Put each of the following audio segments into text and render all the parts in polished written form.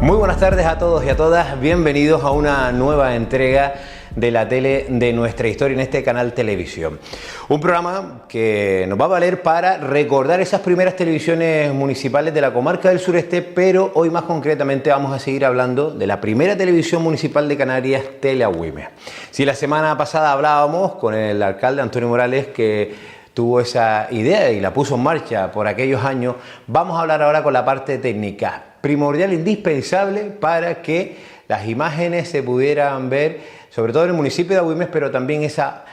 Muy buenas tardes a todos y a todas, bienvenidos a una nueva entrega de la tele de nuestra historia en este canal Televisión. Un programa que nos va a valer para recordar esas primeras televisiones municipales de la comarca del sureste, pero hoy más concretamente vamos a seguir hablando de la primera televisión municipal de Canarias, Teleagüimes. Si la semana pasada hablábamos con el alcalde Antonio Morales, que tuvo esa idea y la puso en marcha por aquellos años, vamos a hablar ahora con la parte técnica, primordial, indispensable para que las imágenes se pudieran ver, sobre todo en el municipio de Agüimes, pero también esa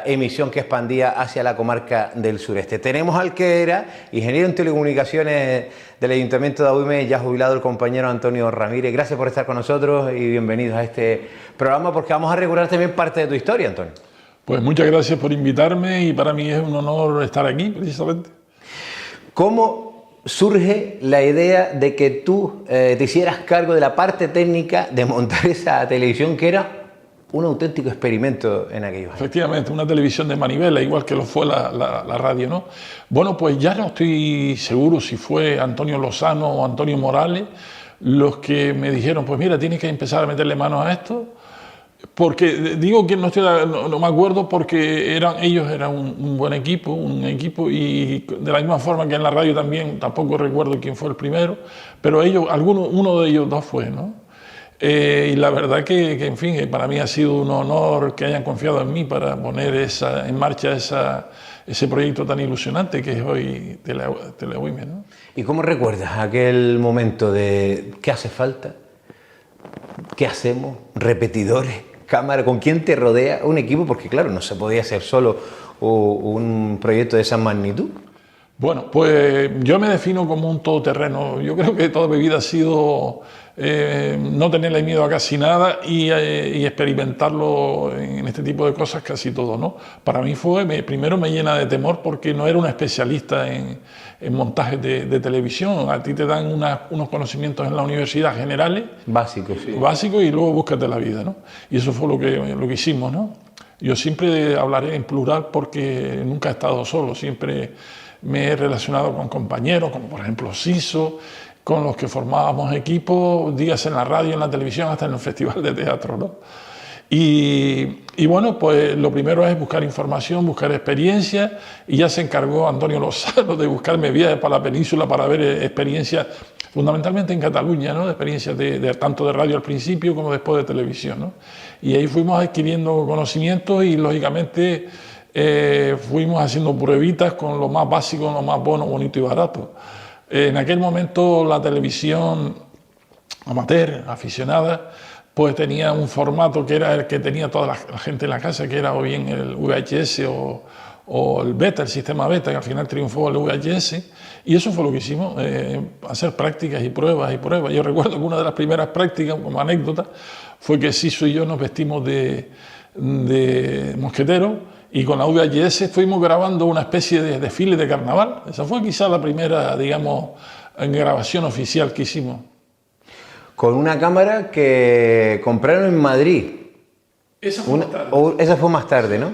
emisión que expandía hacia la comarca del sureste. Tenemos al que era ingeniero en telecomunicaciones del Ayuntamiento de Agüimes, ya jubilado, el compañero Antonio Ramírez. Gracias por estar con nosotros y bienvenidos a este programa, porque vamos a recordar también parte de tu historia, Antonio. Pues muchas gracias por invitarme y para mí es un honor estar aquí, precisamente. ¿Cómo surge la idea de que tú te hicieras cargo de la parte técnica de montar esa televisión que era un auténtico experimento en aquellos años? Efectivamente, una televisión de manivela, igual que lo fue la radio, ¿no? Bueno, pues ya no estoy seguro si fue Antonio Lozano o Antonio Morales los que me dijeron, pues mira, tienes que empezar a meterle manos a esto. Porque digo que no me acuerdo porque ellos eran un buen equipo, y de la misma forma que en la radio también, tampoco recuerdo quién fue el primero, pero uno de ellos dos fue, ¿no? Y la verdad que, en fin, para mí ha sido un honor que hayan confiado en mí para poner en marcha ese proyecto tan ilusionante que es hoy Teleagüimes, ¿no? ¿Y cómo recuerdas aquel momento de qué hace falta, qué hacemos, repetidores, cámara, con quién te rodea un equipo? Porque claro, no se podía hacer solo un proyecto de esa magnitud. Bueno, pues yo me defino como un todoterreno. Yo creo que toda mi vida ha sido no tenerle miedo a casi nada y experimentarlo en este tipo de cosas casi todo, ¿no? Para mí primero me llena de temor porque no era un especialista en montajes de televisión. A ti te dan unos conocimientos en la universidad generales. Básicos, sí. Básicos, y luego búscate la vida, ¿no? Y eso fue lo que hicimos, ¿no? Yo siempre hablaré en plural porque nunca he estado solo, siempre me he relacionado con compañeros, como por ejemplo Siso, con los que formábamos equipos, días en la radio, en la televisión, hasta en el festival de teatro, ¿no? Y bueno, pues lo primero es buscar información, buscar experiencia, y ya se encargó Antonio Lozano de buscarme viajes para la península para ver experiencias, fundamentalmente en Cataluña, ¿no? De experiencias tanto de radio al principio como después de televisión, ¿no? Y ahí fuimos adquiriendo conocimientos y lógicamente fuimos haciendo pruebitas con lo más básico, lo más bueno, bonito y barato. En aquel momento la televisión amateur, aficionada, pues tenía un formato que era el que tenía toda la gente en la casa, que era o bien el VHS o el beta, el sistema beta, que al final triunfó el VHS, y eso fue lo que hicimos, hacer prácticas y pruebas y pruebas. Yo recuerdo que una de las primeras prácticas, como anécdota, fue que Siso y yo nos vestimos de mosqueteros y con la VHS fuimos grabando una especie de desfile de carnaval. Esa fue quizá la primera, digamos, grabación oficial que hicimos. Con una cámara que compraron en Madrid. Esa fue más tarde. Esa fue más tarde, ¿no?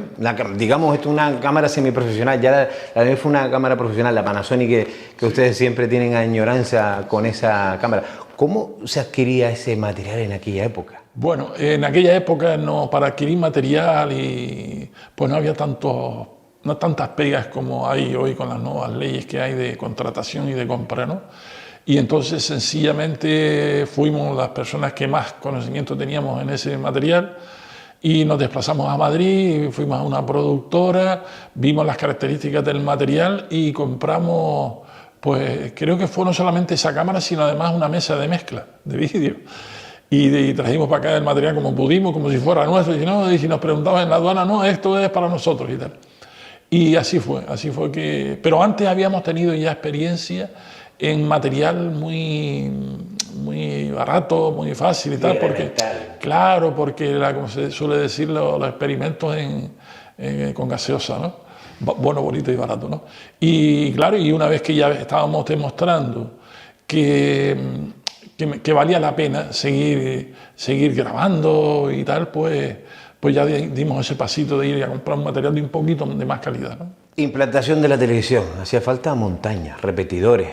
Digamos, esto es una cámara semiprofesional, ya la de fue una cámara profesional, la Panasonic, que ustedes siempre tienen añoranza con esa cámara. ¿Cómo se adquiría ese material en aquella época? Bueno, en aquella época para adquirir material pues no había tantas pegas como hay hoy con las nuevas leyes que hay de contratación y de compra, ¿no? Y entonces sencillamente fuimos las personas que más conocimiento teníamos en ese material y nos desplazamos a Madrid, fuimos a una productora, vimos las características del material y compramos, pues creo que fue no solamente esa cámara, sino además una mesa de mezcla de vídeo. Y trajimos para acá el material como pudimos, como si fuera nuestro, y si nos preguntaban en la aduana, no, esto es para nosotros y tal. Y así fue que... Pero antes habíamos tenido ya experiencia en material muy barato, muy fácil y tal, porque, claro, porque como se suele decir, los experimentos con gaseosa, ¿no? Bueno, bonito y barato, ¿no? Y claro, y una vez que ya estábamos demostrando que valía la pena seguir grabando y tal, pues ya dimos ese pasito de ir a comprar un material de un poquito de más calidad, ¿no? Implantación de la televisión. Hacía falta montañas, repetidores.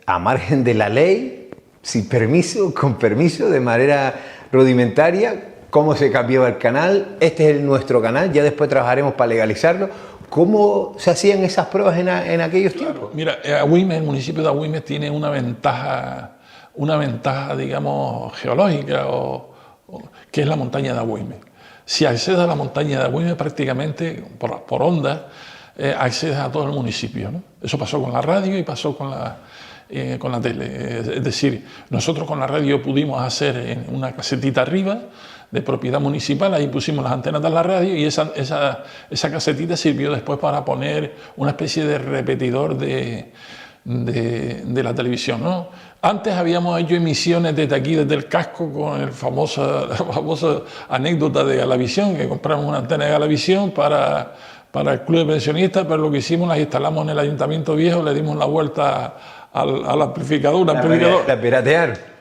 A margen de la ley, sin permiso, con permiso, de manera rudimentaria, cómo se cambiaba el canal, este es nuestro canal, ya después trabajaremos para legalizarlo. ¿Cómo se hacían esas pruebas en aquellos tiempos? Mira, Agüimes, el municipio de Agüimes tiene una ventaja, digamos, geológica, que es la montaña de Agüimes. Si accedes a la montaña de Agüimes prácticamente por ondas, accedes a todo el municipio, ¿no? Eso pasó con la radio y pasó con la tele. Es decir, nosotros con la radio pudimos hacer en una casetita arriba de propiedad municipal, ahí pusimos las antenas de la radio y esa casetita sirvió después para poner una especie de repetidor de la televisión, ¿no? Antes habíamos hecho emisiones desde aquí, desde el casco, con la famosa anécdota de Galavisión, que compramos una antena de Galavisión para el club de pensionistas, pero lo que hicimos, las instalamos en el Ayuntamiento Viejo, le dimos la vuelta al amplificador. La piratear.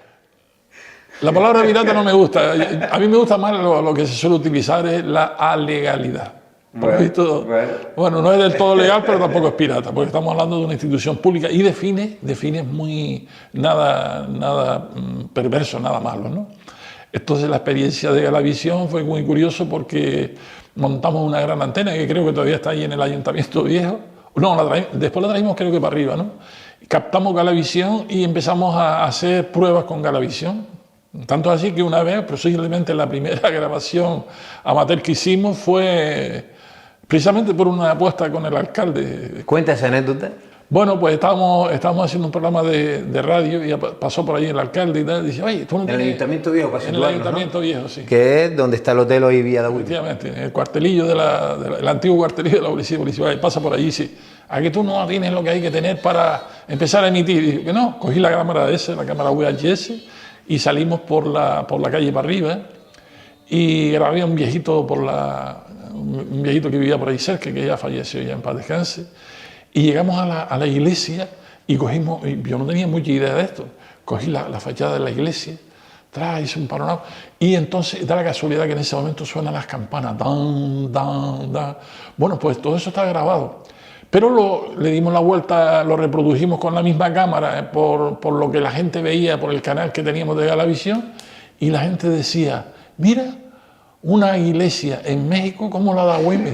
La palabra pirata no me gusta. A mí me gusta más lo que se suele utilizar es la alegalidad. Bueno, no es del todo legal, pero tampoco es pirata, porque estamos hablando de una institución pública y define muy nada perverso, nada malo, ¿no? Entonces la experiencia de Galavisión fue muy curioso porque montamos una gran antena que creo que todavía está ahí en el Ayuntamiento Viejo. No, después la traímos creo que para arriba, ¿no? Captamos Galavisión y empezamos a hacer pruebas con Galavisión. Tanto así que una vez, posiblemente la primera grabación amateur que hicimos fue precisamente por una apuesta con el alcalde. ¿Cuenta esa anécdota? Bueno, pues estábamos haciendo un programa de radio y pasó por ahí el alcalde y tal, y dice, oye, tú no tienes... En el Ayuntamiento Viejo, para En el Ayuntamiento Viejo, sí. Que es donde está el hotel hoy Vía de Agüimes. Efectivamente, en el cuartelillo el antiguo cuartelillo de la Policía Municipal, y pasa por allí y dice, ¿a que tú no tienes lo que hay que tener para empezar a emitir? Y dije, que no, cogí la cámara la cámara VHS, y salimos por la calle para arriba y grabé un viejito que vivía por ahí cerca, que ya falleció, ya en paz descanse, y llegamos a la iglesia y cogimos, y yo no tenía mucha idea de esto, cogí la fachada de la iglesia, hice un panorama, y entonces da la casualidad que en ese momento suenan las campanas, dan, dan, dan. Bueno, pues todo eso está grabado. Pero le dimos la vuelta, lo reprodujimos con la misma cámara por lo que la gente veía por el canal que teníamos de Galavisión, y la gente decía, mira, una iglesia en México como la de Agüimes.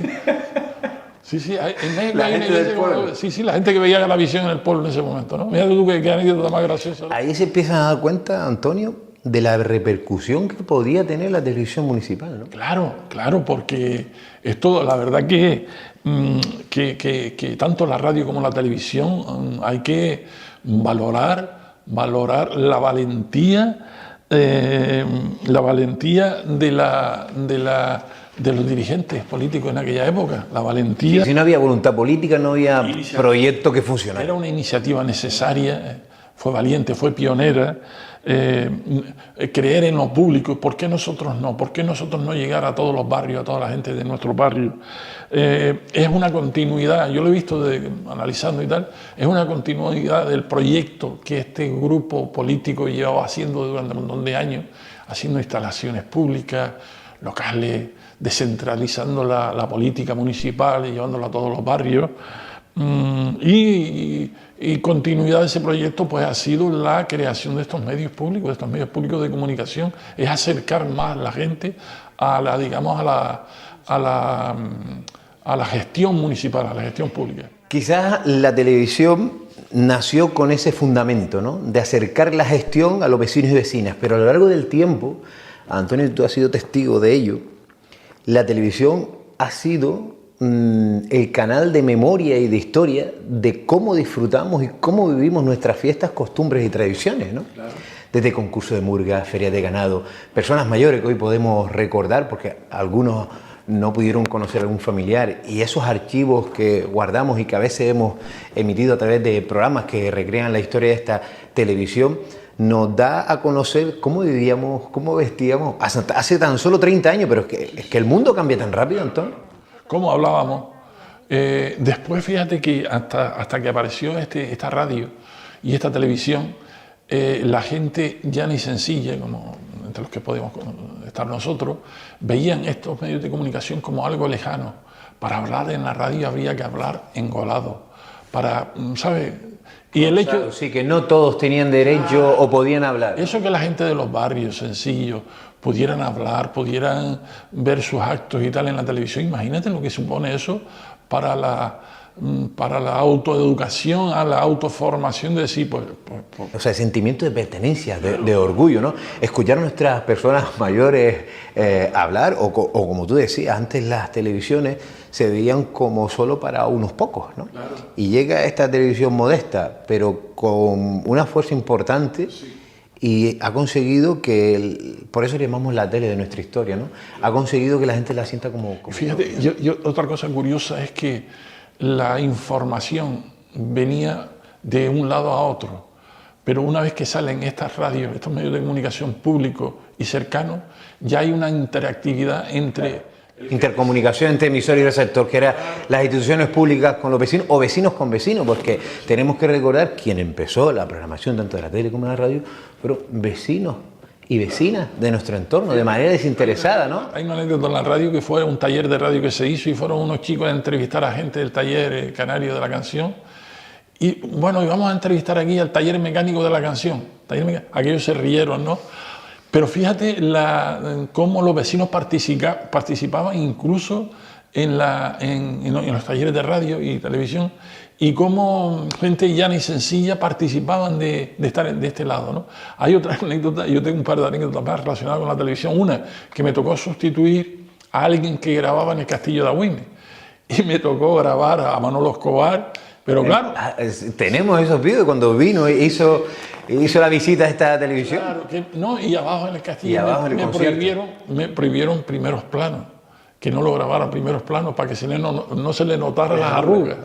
Sí, en México hay una iglesia como la... Sí, la gente que veía Galavisión en el pueblo en ese momento, ¿no? Mira tú qué anécdota más graciosa, ¿no? Ahí se empiezan a dar cuenta, Antonio, de la repercusión que podía tener la televisión municipal, ¿no? Claro, porque es todo, la verdad que tanto la radio como la televisión hay que valorar la valentía de los dirigentes políticos en aquella época, la valentía. Si no había voluntad política, no había proyecto que funcionara. Era una iniciativa necesaria, fue valiente, fue pionera. Creer en lo público, ¿por qué nosotros no? ¿Por qué nosotros no llegar a todos los barrios, a toda la gente de nuestro barrio? Es una continuidad, yo lo he visto analizando y tal, es una continuidad del proyecto que este grupo político llevaba haciendo durante un montón de años, haciendo instalaciones públicas, locales, descentralizando la política municipal y llevándola a todos los barrios. Y continuidad de ese proyecto pues ha sido la creación de estos medios públicos de comunicación, es acercar más la gente a la gestión municipal, a la gestión pública. Quizás la televisión nació con ese fundamento, ¿no? De acercar la gestión a los vecinos y vecinas, pero a lo largo del tiempo, Antonio, tú has sido testigo de ello, la televisión ha sido el canal de memoria y de historia de cómo disfrutamos y cómo vivimos nuestras fiestas, costumbres y tradiciones, ¿no? Claro. Desde concursos de murga, ferias de ganado, personas mayores que hoy podemos recordar porque algunos no pudieron conocer a algún familiar, y esos archivos que guardamos y que a veces hemos emitido a través de programas que recrean la historia de esta televisión, nos da a conocer cómo vivíamos, cómo vestíamos hace tan solo 30 años, pero es que el mundo cambia tan rápido, Antonio. ¿Cómo hablábamos? Después fíjate que hasta que apareció esta radio y esta televisión, la gente llana y sencilla, como entre los que podemos estar nosotros, veían estos medios de comunicación como algo lejano. Para hablar en la radio había que hablar engolado. ¿sabes? Y el hecho... Claro, sí, que no todos tenían derecho o podían hablar. Eso que la gente de los barrios sencillos pudieran hablar, pudieran ver sus actos y tal en la televisión, imagínate lo que supone eso para la autoeducación, a la autoformación de sí. O sea, sentimiento de pertenencia, de orgullo, ¿no? Escuchar a nuestras personas mayores hablar, o como tú decías, antes las televisiones se veían como solo para unos pocos, ¿no? Claro. Y llega esta televisión modesta, pero con una fuerza importante. Sí. Y ha conseguido que, por eso le llamamos la tele de nuestra historia, ¿no? Ha conseguido que la gente la sienta como... Fíjate, otra cosa curiosa es que la información venía de un lado a otro, pero una vez que salen estas radios, estos medios de comunicación públicos y cercanos, ya hay una interactividad entre... Intercomunicación entre emisor y receptor, que eran las instituciones públicas con los vecinos o vecinos con vecinos, porque tenemos que recordar quién empezó la programación tanto de la tele como de la radio, pero vecinos y vecinas de nuestro entorno, de manera desinteresada, ¿no? Hay una anécdota en la radio que fue un taller de radio que se hizo y fueron unos chicos a entrevistar a gente del taller canario de la canción. Y bueno, íbamos a entrevistar aquí al taller mecánico de la canción. Aquellos se rieron, ¿no? Pero fíjate cómo los vecinos participaban incluso en los talleres de radio y televisión, y cómo gente llana y sencilla participaban de estar de este lado, ¿no? Hay otra anécdota, yo tengo un par de anécdotas más relacionadas con la televisión. Una, que me tocó sustituir a alguien que grababa en el Castillo de Agüime, y me tocó grabar a Manolo Escobar, pero claro... Tenemos esos vídeos cuando vino e hizo la visita a esta televisión. Claro, y abajo en el Castillo me prohibieron primeros planos, que no lo grabara primeros planos para que no se le notaran las arrugas.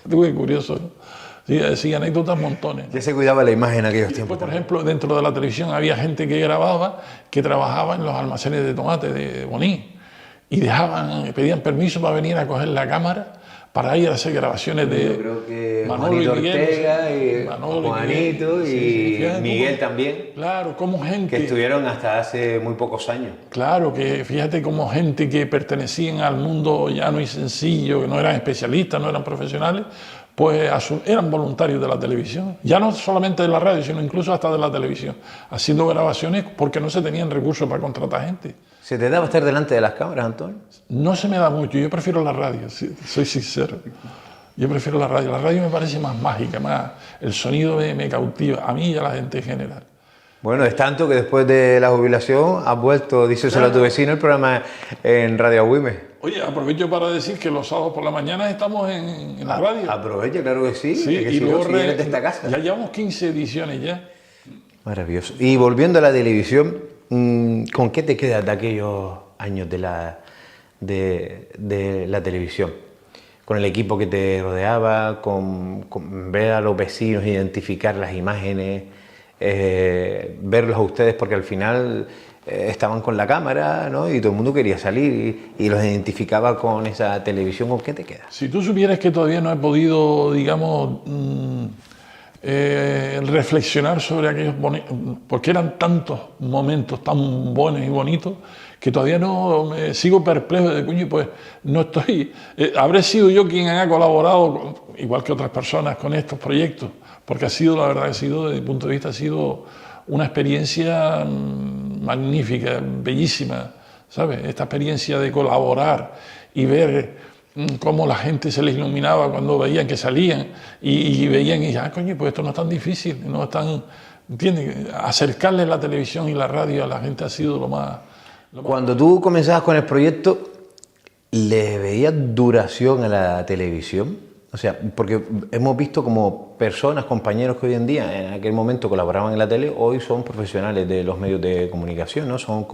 Muy curioso, ¿no? Sí, anécdotas montones. Ya se cuidaba la imagen en aquellos tiempos. Por ejemplo, dentro de la televisión había gente que grababa, que trabajaba en los almacenes de tomate de Boní, y pedían permiso para venir a coger la cámara para ir a hacer grabaciones de... Yo creo que Manolo Ortega y Juanito y Miguel también. Claro, como gente... Que estuvieron hasta hace muy pocos años. Claro, que fíjate como gente que pertenecían al mundo llano y sencillo, que no eran especialistas, no eran profesionales, pues eran voluntarios de la televisión. Ya no solamente de la radio, sino incluso hasta de la televisión, haciendo grabaciones porque no se tenían recursos para contratar gente. ¿Se te daba estar delante de las cámaras, Antonio? No se me da mucho, yo prefiero la radio, soy sincero. Yo prefiero la radio me parece más mágica, el sonido me cautiva, a mí y a la gente en general. Bueno, es tanto que después de la jubilación has vuelto, díselo a tu vecino, el programa en Radio Agüime. Oye, aprovecho para decir que los sábados por la mañana estamos en la radio. Aprovecha, claro que sí. Sí, y luego de esta casa. Ya llevamos 15 ediciones ya. Maravilloso. Y volviendo a la televisión, ¿con qué te quedas de aquellos años de la televisión? Con el equipo que te rodeaba, con ver a los vecinos, identificar las imágenes, verlos a ustedes, porque al final estaban con la cámara, ¿no? Y todo el mundo quería salir y los identificaba con esa televisión. ¿Con qué te quedas? Si tú supieras que todavía no he podido, digamos, reflexionar sobre aquellos porque eran tantos momentos tan buenos y bonitos, que todavía no sigo perplejo de coño, pues no estoy... habré sido yo quien haya colaborado, igual que otras personas, con estos proyectos, porque la verdad, desde mi punto de vista, ha sido una experiencia magnífica, bellísima, ¿sabes? Esta experiencia de colaborar y ver cómo la gente se les iluminaba cuando veían que salían y veían y decían, coño, pues esto no es tan difícil, no es tan... ¿Entiendes? Acercarle la televisión y la radio a la gente ha sido lo más... Cuando tú comenzabas con el proyecto, ¿le veías duración a la televisión? O sea, porque hemos visto como personas, compañeros que hoy en día, en aquel momento colaboraban en la tele, hoy son profesionales de los medios de comunicación, ¿no? Son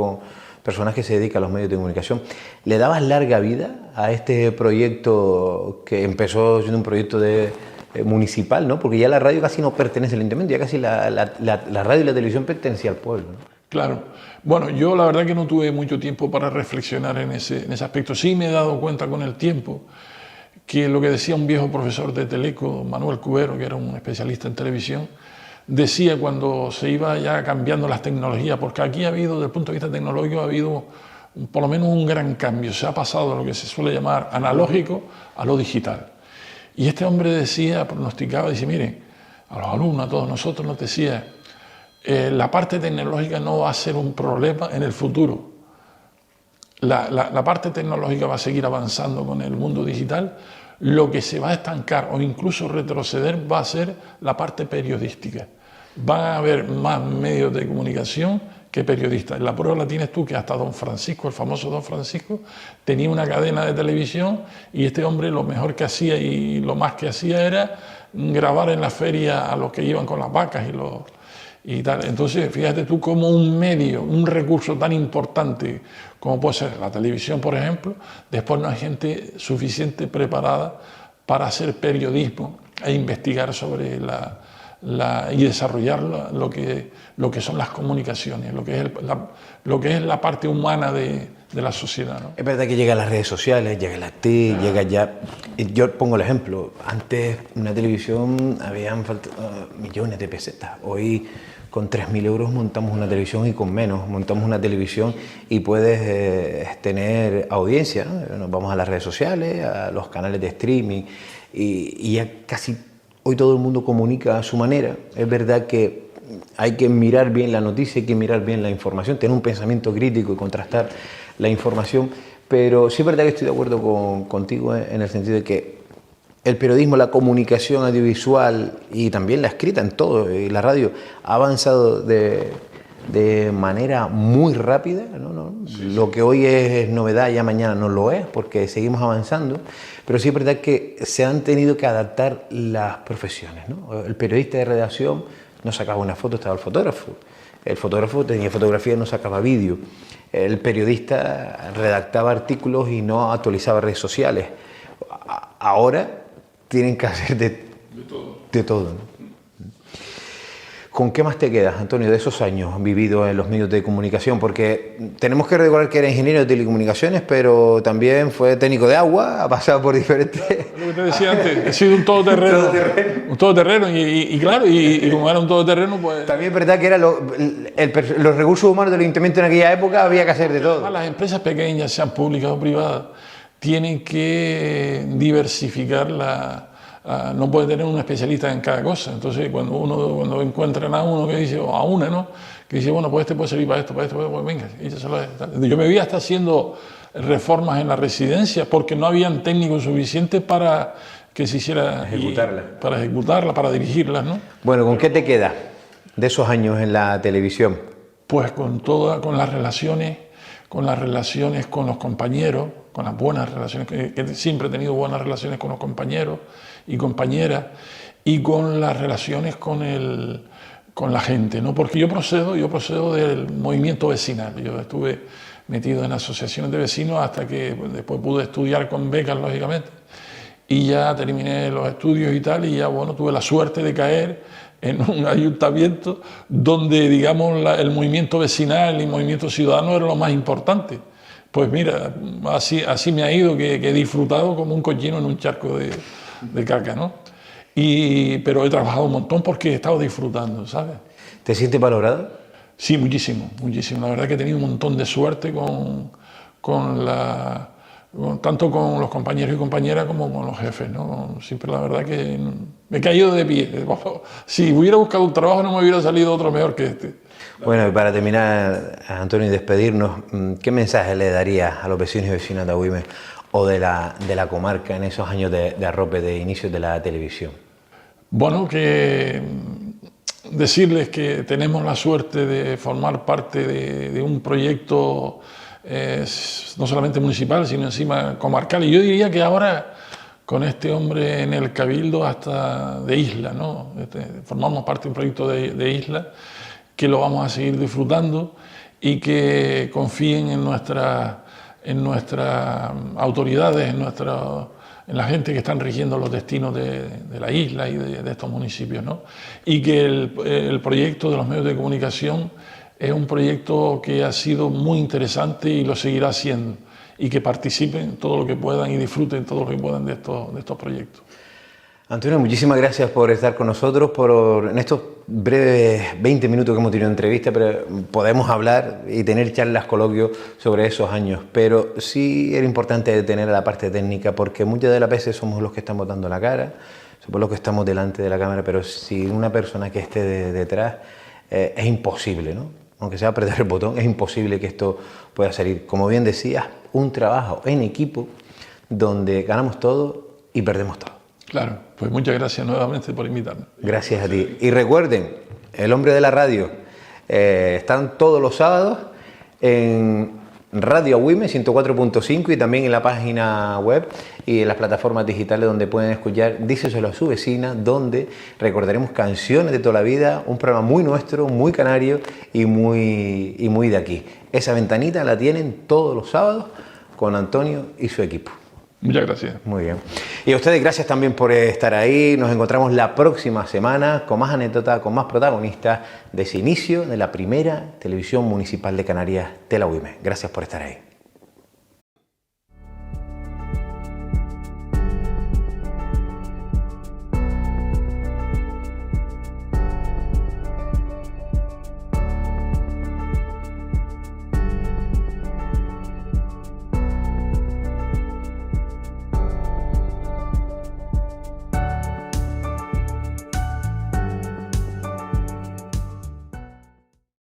personas que se dedican a los medios de comunicación. ¿Le dabas larga vida a este proyecto que empezó siendo un proyecto municipal, ¿no? Porque ya la radio casi no pertenece al ayuntamiento, ya casi la radio y la televisión pertenecen al pueblo, ¿no? Claro. Bueno, yo la verdad que no tuve mucho tiempo para reflexionar en ese aspecto. Sí me he dado cuenta con el tiempo que lo que decía un viejo profesor de Teleco, Manuel Cubero, que era un especialista en televisión, decía cuando se iba ya cambiando las tecnologías, porque aquí ha habido, desde el punto de vista tecnológico, ha habido por lo menos un gran cambio. Se ha pasado de lo que se suele llamar analógico a lo digital. Y este hombre decía, pronosticaba, dice, miren, a los alumnos, a todos nosotros nos decía, la parte tecnológica no va a ser un problema en el futuro. La parte tecnológica va a seguir avanzando con el mundo digital. Lo que se va a estancar o incluso retroceder va a ser la parte periodística. Van a haber más medios de comunicación que periodistas. La prueba la tienes tú, que hasta Don Francisco, el famoso Don Francisco, tenía una cadena de televisión y este hombre lo mejor que hacía y lo más que hacía era grabar en la feria a los que iban con las vacas y tal. Entonces, fíjate tú cómo un medio, un recurso tan importante como puede ser la televisión, por ejemplo, después no hay gente suficiente preparada para hacer periodismo e investigar sobre y desarrollar lo que son las comunicaciones, lo que es la parte humana de la sociedad, ¿no? Es verdad que llegan las redes sociales, llega la TIC, llega ya... Yo pongo el ejemplo, antes una televisión habían faltado millones de pesetas, hoy con 3.000 euros montamos una televisión y con menos montamos una televisión y puedes tener audiencia, ¿no? Nos vamos a las redes sociales, a los canales de streaming y ya casi hoy todo el mundo comunica a su manera. Es verdad que hay que mirar bien la noticia, hay que mirar bien la información, tener un pensamiento crítico y contrastar la información, pero sí es verdad que estoy de acuerdo contigo en el sentido de que el periodismo, la comunicación audiovisual y también la escrita en todo, y la radio, ha avanzado de manera muy rápida, ¿no? Sí. Lo que hoy es novedad ya mañana no lo es, porque seguimos avanzando, pero sí es verdad que se han tenido que adaptar las profesiones, ¿no? El periodista de redacción no sacaba una foto, estaba el fotógrafo tenía fotografía y no sacaba vídeo, el periodista redactaba artículos y no actualizaba redes sociales. Ahora tienen que hacer de todo, ¿no? ¿Con qué más te quedas, Antonio, de esos años vividos en los medios de comunicación? Porque tenemos que recordar que era ingeniero de telecomunicaciones, pero también fue técnico de agua, ha pasado por diferentes... Lo que te decía antes, he sido un todoterreno. Un todoterreno, y claro, y como era un todoterreno, pues... También es verdad que era los recursos humanos del ayuntamiento en aquella época había que hacer de todo. Las empresas pequeñas, sean públicas o privadas, tienen que diversificar no puede tener un especialista en cada cosa. Entonces, cuando encuentran a uno que dice, o a una, ¿no? Que dice, bueno, pues este puede servir para esto, pues venga. Yo me vi hasta haciendo reformas en la residencia porque no habían técnicos suficientes para que se hiciera... Para ejecutarla, para dirigirlas, ¿no? Bueno, ¿con qué te queda de esos años en la televisión? Pues con las relaciones con los compañeros, con las buenas relaciones, que siempre he tenido buenas relaciones con los compañeros y compañeras, y con las relaciones con la gente, ¿no? Porque yo procedo del movimiento vecinal. Yo estuve metido en asociaciones de vecinos hasta que después pude estudiar con becas, lógicamente, y ya terminé los estudios y tal, y ya, bueno, tuve la suerte de caer en un ayuntamiento donde, digamos, el movimiento vecinal y el movimiento ciudadano era lo más importante. Pues mira, así me ha ido, que he disfrutado como un cochino en un charco de caca, ¿no? Pero he trabajado un montón porque he estado disfrutando, ¿sabes? ¿Te sientes valorado? Sí, muchísimo, muchísimo. La verdad que he tenido un montón de suerte tanto con los compañeros y compañeras como con los jefes, ¿no? Siempre la verdad que me he caído de pie. Si hubiera buscado un trabajo no me hubiera salido otro mejor que este. Bueno, y para terminar, Antonio, y despedirnos, ¿qué mensaje le darías a los vecinos y vecinas de Agüimes o de la comarca en esos años de arrope, de inicios de la televisión? Bueno, que decirles que tenemos la suerte de formar parte de un proyecto no solamente municipal, sino encima comarcal. Y yo diría que ahora, con este hombre en el Cabildo, hasta de isla, ¿no? Formamos parte de un proyecto de isla, que lo vamos a seguir disfrutando y que confíen en nuestras autoridades, en la gente que están rigiendo los destinos de la isla y de estos municipios, ¿no? Y que el proyecto de los medios de comunicación es un proyecto que ha sido muy interesante y lo seguirá siendo, y que participen todo lo que puedan y disfruten todo lo que puedan de estos proyectos. Antonio, muchísimas gracias por estar con nosotros, en estos breves 20 minutos que hemos tenido de entrevista, pero podemos hablar y tener charlas, coloquios sobre esos años, pero sí era importante detener a la parte técnica, porque muchas de las veces somos los que estamos dando la cara, somos los que estamos delante de la cámara, pero sin una persona que esté detrás es imposible, ¿no? Aunque sea apretar el botón, es imposible que esto pueda salir. Como bien decías, un trabajo en equipo donde ganamos todo y perdemos todo. Claro, pues muchas gracias nuevamente por invitarme. Gracias a ti. Y recuerden, El Hombre de la Radio están todos los sábados en Radio Agüime 104.5 y también en la página web y en las plataformas digitales donde pueden escuchar Díseselo a su vecina, donde recordaremos canciones de toda la vida, un programa muy nuestro, muy canario y muy de aquí. Esa ventanita la tienen todos los sábados con Antonio y su equipo. Muchas gracias. Muy bien. Y a ustedes gracias también por estar ahí. Nos encontramos la próxima semana con más anécdotas, con más protagonistas de ese inicio de la primera televisión municipal de Canarias, Tele Agüime. Gracias por estar ahí.